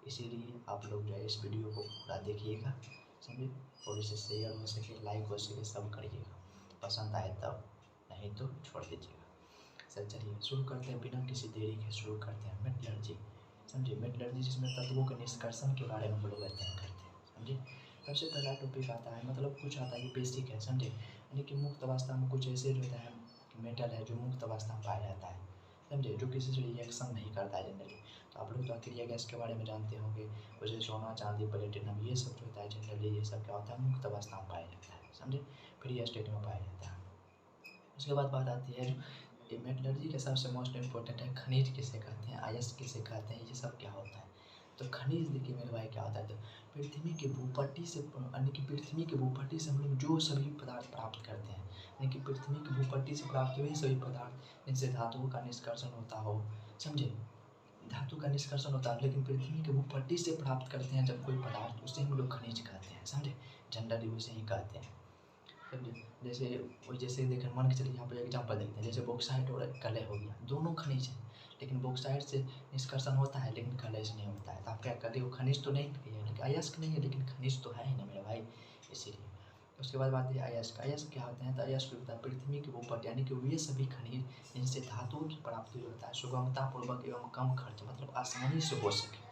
इसीलिए आप लोग जो है इस वीडियो को पूरा देखिएगा, समझे, और इसे शेयर हो सके, लाइक हो सके, सब करिएगा, पसंद आए तब, नहीं तो छोड़ दीजिएगा। सर चलिए शुरू करते हैं, बिना किसी देरी के शुरू करते हैं मेटलर्जी, समझिए। मेटलर्जी जिसमें तत्वों के निष्कर्षण के बारे में हम लोग अध्ययन करते हैं, समझिए। सबसे पहला टॉपिक आता है, मतलब कुछ आता है कि बेसिक है, समझे, यानी कि मुक्त अवस्था में कुछ ऐसे जो होता है मेटल है जो मुक्त अवस्था में पाया जाता है, समझे, जो किसी से रिएक्शन नहीं करता है जनरली। तो आप लोग तो अक्रिया गैस के बारे में जानते होंगे, जैसे सोना, चांदी, प्लेटिनम, ये सब जो होता है जनरली, ये सब क्या होता है, मुक्त अवस्था में पाया जाता है, समझे, फ्री स्टेट में पाया जाता है। उसके बाद बात आती है जो मेटलर्जी के सबसे मोस्ट इम्पोर्टेंट है, खनिज किसे कहते हैं, अयस्क किसे कहते हैं, ये सब क्या होता है। तो खनिज देखिए मेरे भाई क्या होता है, तो पृथ्वी के भूपट्टी से, यानी कि पृथ्वी के भूपट्टी से हम लोग जो सभी पदार्थ प्राप्त करते हैं, यानी कि पृथ्वी की भूपट्टी से प्राप्त हुए सभी पदार्थ, जिनसे धातुओं का निष्कर्षण होता हो, समझे, धातु का निष्कर्षण होता है, लेकिन पृथ्वी के भूपट्टी से प्राप्त करते हैं जब कोई पदार्थ, उसे हम लोग खनिज कहते हैं, समझे, जनरली उसे ही कहते हैं, समझे। जैसे देखें, मान के चलिए यहाँ पर एग्जाम्पल देखते हैं, जैसे बॉक्साइट और कलय हो गया, दोनों खनिज हैं, लेकिन बॉक्साइट से निष्कर्षण होता है लेकिन कलय से नहीं होता है। तो आप क्या करिए, वो खनिज तो नहीं है, लेकिन अयस्क नहीं है, लेकिन खनिज तो है ही ना मेरे भाई, इसीलिए। उसके बाद बात है अयस्क। अयस्क क्या होते हैं, तो अयस्क होता है पृथ्वी के ऊपर, यानी कि वे सभी खनिज जिनसे धातुओं की प्राप्ति होता है सुगमतापूर्वक एवं कम खर्च, मतलब आसानी से हो सके,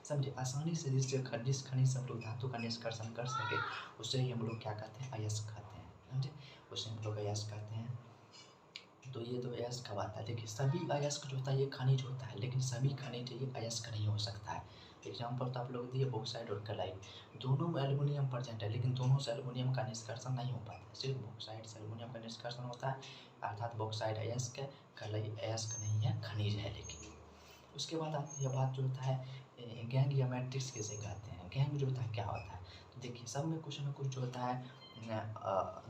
समझे, आसानी से जिस खनिज से हम लोग धातु का निष्कर्षण कर सके, उसे ही हम लोग क्या कहते हैं, अयस्क कहते हैं, समझे, उसे हम लोग अयस्क कहते हैं। तो ये तो अयस्क का बात है। देखिए सभी अयस्क जो होता है ये खनिज होता है, लेकिन सभी खनिज ये अयस्क नहीं हो सकता है। एग्जाम्पल तो आप लोग दिए बॉक्साइट और कलाई, दोनों में एल्युमिनियम प्रेजेंट है, लेकिन दोनों से एल्युमिनियम का निष्कर्षण नहीं हो पाता है, सिर्फ बॉक्साइट से एल्युमिनियम का निष्कर्षण होता है, अर्थात बॉक्साइट अयस्क है, कलाई अयस्क नहीं है, खनिज है। लेकिन उसके बाद आती है बात जो होता है गैंग या मैट्रिक्स किसे कहते हैं। गैंग जो होता है क्या होता है, तो देखिए सब में कुछ ना कुछ जो होता है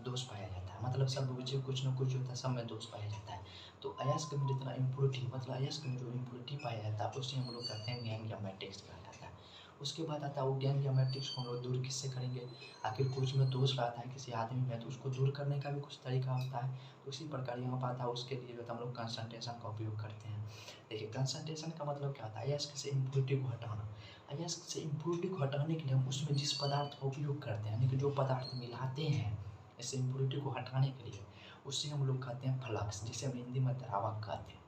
दोष पाया जाता है, मतलब सब में कुछ ना कुछ जो होता है, सब में दोष पाया जाता है। तो अयस्क में जितना इम्प्योरिटी, मतलब अयस्क में जो इम्प्योरिटी पाया जाता है उसे हम लोग कहते हैं गैंग या मैट्रिक्स कहा जाता है। उसके बाद आता है वो गैंग या मैट्रिक्स को हम लोग दूर किससे करेंगे, आखिर कुछ में दोष रहता है किसी आदमी में, तो उसको दूर करने का भी कुछ तरीका होता है। तो उसी प्रकार यहाँ पर आता है, उसके लिए जो है हम लोग कंसंट्रेशन का उपयोग करते हैं। देखिए कंसंट्रेशन का मतलब क्या होता है, अयस्क से इम्प्योरिटी को हटाना। अयस्क से इम्प्योरिटी को हटाने के लिए हम उसमें जिस पदार्थ का उपयोग करते हैं, यानी कि जो पदार्थ मिलाते हैं इस इम्प्योरिटी को हटाने के लिए, उससे हम लोग कहते हैं फ्लक्स, जिसे हम हिंदी में द्रावक कहते हैं।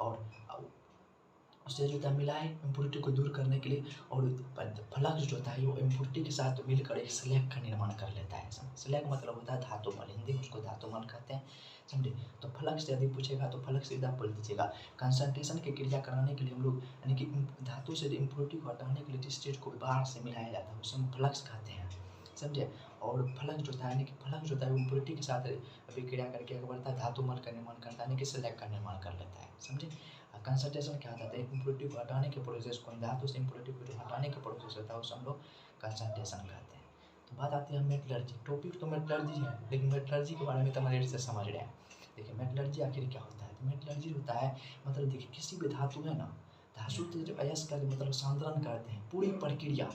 और उससे जो होता है मिलाए इम्प्योरिटी को दूर करने के लिए, और फ्लक्स जो होता है वो इम्प्योरिटी के साथ मिलकर एक स्लैग का निर्माण कर लेता है। स्लैग मतलब होता है धातुमल, हिंदी में उसको धातुमल कहते हैं, समझे। तो फ्लक्स यदि पूछेगा तो फ्लक्स सीधा बोल दीजिएगा। कंसंट्रेशन की क्रिया कराने के लिए हम लोग, यानी कि धातु से इम्प्योरिटी को हटाने के लिए जिस चीज़ को बाहर से मिलाया जाता है उसे हम फ्लक्स कहते हैं, समझे। और फ्लक्स जो होता है, यानी कि फ्लक्स जो होता है वो इम्प्योरिटी के साथ अभिक्रिया करके आगे बढ़ता है, धातुमल का निर्माण करता है, यानी कि स्लैग का निर्माण कर लेता है, समझे। कंसंट्रेशन क्या होता है, इम्प्योरिटी को हटाने के प्रोसेस को, धातु से इम्प्योरिटी को जो हटाने के प्रोसेस होता है उसे हम लोग कंसंट्रेशन कहते हैं। तो बात आती है मेटलर्जी। टॉपिक तो मेटलर्जी है, लेकिन मेटलर्जी के बारे में तो मजेर से समझ रहे हैं। देखिए मेटलर्जी आखिर क्या होता है, तो मेटलर्जी होता है, मतलब देखिए किसी भी धातु है ना, धातु से जो अयस्क का मतलब सांद्रण करते हैं, पूरी प्रक्रिया,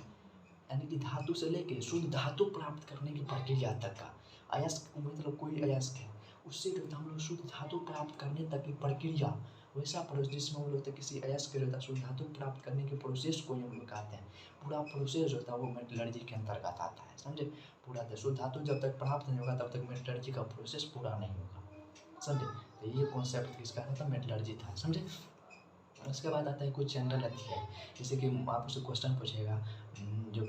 यानी कि धातु से लेके शुद्ध धातु प्राप्त करने की प्रक्रिया तक का, अयस्क मतलब कोई अयस्क है उससे जो हम लोग शुद्ध धातु प्राप्त करने तक की प्रक्रिया, वैसा प्रोसेस जिसमें हम लोग किसी अयस्क जो होता है शुद्ध धातु प्राप्त करने के प्रोसेस को हम लोग कहते हैं। पूरा प्रोसेस होता है वो मेटलर्जी के अंतर्गत आता है, समझे। पूरा शुद्ध धातु जब तक प्राप्त नहीं होगा तब तक मेटलर्जी का प्रोसेस पूरा नहीं होगा, समझे। तो ये कॉन्सेप्ट किसका था, मेटलर्जी था, समझे। उसके बाद आता है कुछ जनरल अध्ययन, जैसे कि आपसे क्वेश्चन पूछेगा जो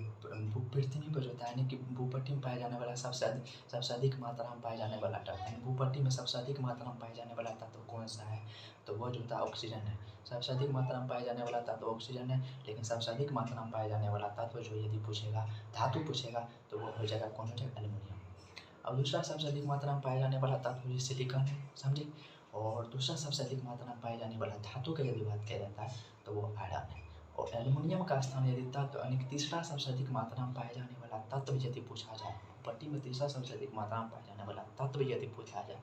पृथ्वी पर होता है, यानी कि भूपट्टी में पाया जाने वाला सबसे अधिक मात्रा में पाया जाने वाला तत्व, यानी भूपट्टी में सबसे अधिक मात्रा में पाया जाने वाला तत्व कौन सा है, तो वो जो होता है ऑक्सीजन है। सबसे अधिक मात्रा में पाया जाने वाला तत्व ऑक्सीजन है, लेकिन सबसे अधिक मात्रा में पाया जाने वाला तत्व जो यदि पूछेगा, धातु पूछेगा, तो वो हो जाएगा कौन, हो जाएगा एल्युमिनियम। अब दूसरा सबसे अधिक मात्रा में पाया जाने वाला तत्व सिलिकॉन है, समझे। और दूसरा सबसे अधिक मात्रा में पाए जाने वाला धातु का यदि बात किया जाता है तो वो आयरन है। और एल्युमिनियम का स्थान यदि तत्व, यानी कि तीसरा सबसे अधिक मात्रा में पाए जाने वाला तत्व यदि पूछा जाए, पट्टी में तीसरा सबसे अधिक मात्रा में पाए जाने वाला तत्व यदि पूछा जाए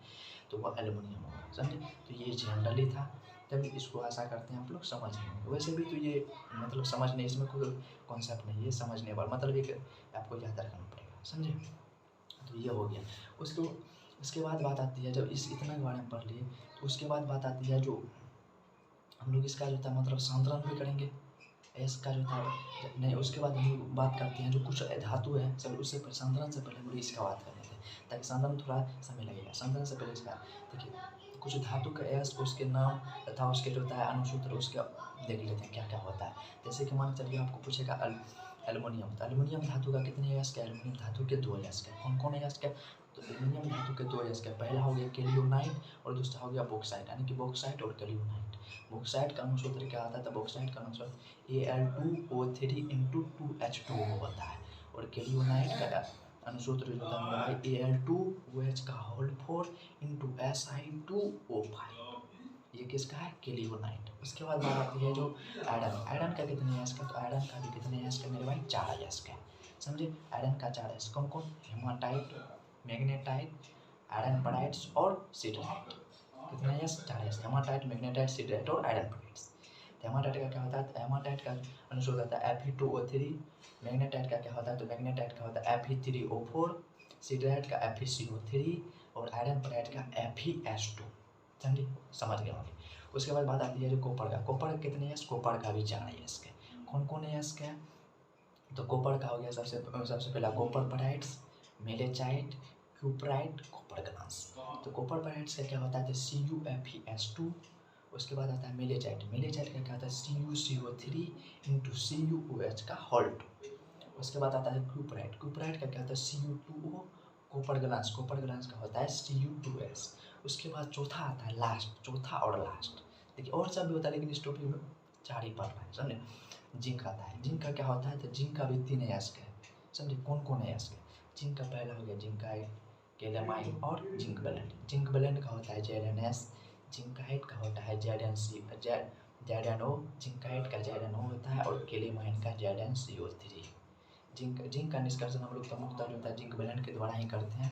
तो वह एल्युमिनियम होगा, समझे। तो ये जनरली था, तभी इसको आशा करते हैं आप लोग समझ लेंगे। वैसे भी तो ये मतलब समझने, इसमें कोई कॉन्सेप्ट नहीं है समझने वाला, मतलब एक आपको याद रखना पड़ेगा, समझे। तो ये हो गया। उसके बाद बात आती है, जब इस इतना के बारे में पढ़ लिए तो उसके बाद बात आती है जो हम लोग इसका जो था मतलब सांद्रण भी करेंगे, एस का जो था नहीं, उसके बाद हम लोग बात करते हैं जो कुछ धातु है। चलो उससे संतरण से पहले हम लोग इसका बात कर लेते हैं ताकि संतरण थोड़ा समय लगेगा। संतरण से पहले इसका देखिए कुछ धातु का एस, उसके नाम तथा उसके जो होता है अनुसूत्र, उसके देख लेते हैं क्या क्या होता है। जैसे कि मान चलिए आपको पूछेगा एल्युमिनियम, तो एल्युमिनियम धातु का कितने एस का? एल्युमिनियम धातु के 2 एस का। कौन कौन एस का? तो एल्युमिनियम धातु के 2 एस का, पहला हो गया केलियोनाइट और दूसरा हो गया बॉक्साइट, यानी कि बॉक्साइट और केलियोनाइट। बॉक्साइट का अनुसूत्र क्या आता है? तो बॉक्साइट का अनुसूत्र Al2O3 × 2H2O होता है। और केलियोनाइट का अनुसूत्र जो होता है मेरा भाई Al2OH का होल 4 × Si2O5। ये किसका है? केलियोनाइट। उसके बाद बात आती है जो आयरन। आयरन का कितने एस का? तो आयरन का भी कितने एस का मेरे भाई? 4 एस का। समझे? आयरन का 4 एस। कौन कौन? हेमाटाइट, मैग्नेटाइट, आयरन पैराइड्स और सिडराइट। कितना एस? 4 एस। हेमाटाइट, मैग्नेटाइट, सिडराइट और आयरन पैराइड्स। हेमाटाइट का क्या होता है? तो हेमाटाइट का अनुसूत्र होता है Fe2O3। मैग्नेटाइट का क्या होता है? तो मैग्नेटाइट का होता है Fe3O4। सिडराइट का FeCO3 और आयरन पैराइड का FeS2। समझिए? समझ गए होंगे। उसके बाद बात आती है जो कॉपर का। कॉपर कितने एस? कॉपर का भी 4 एस का। कौन कौन एस का? तो कॉपर का हो गया सबसे पहला कॉपर पैराइड्स, मेलेचाइट, क्यूपराइट, कॉपर ग्लास। तो कॉपर पैराइड्स का क्या होता है? तो CuFeS2। उसके बाद आता है मेलेचाइट। मेलेचाइट का क्या होता है? CuCO3 × CuOH का होल 2। उसके बाद आता है क्यूपराइट। क्यूपराइट का क्या होता है? Cu2O, copper glass. Copper glass का होता है Cu2S। उसके बाद चौथा आता है लास्ट, चौथा और लास्ट। देखिए और सब भी होता है लेकिन इस टॉपिक में 4 ही पढ़ रहे हैं, समझे? जिंक आता है। जिंक का क्या होता है? तो जिंक का भी 3 एस का है। समझे? कौन कौन है एस का? जिंक का पहला हो गया जिंकाइट, केलेमाइन और जिंक ब्लेंड। जिंक ब्लेंड का होता है ZnS। जिंकाइट का होता है ZnO। जिंकाइट का ZnO होता है और केलेमाइन का ZnCO3। जिंक का निष्कर्षण हम लोग प्रमुखतः जो होता है जिंक ब्लेंड के द्वारा ही करते हैं।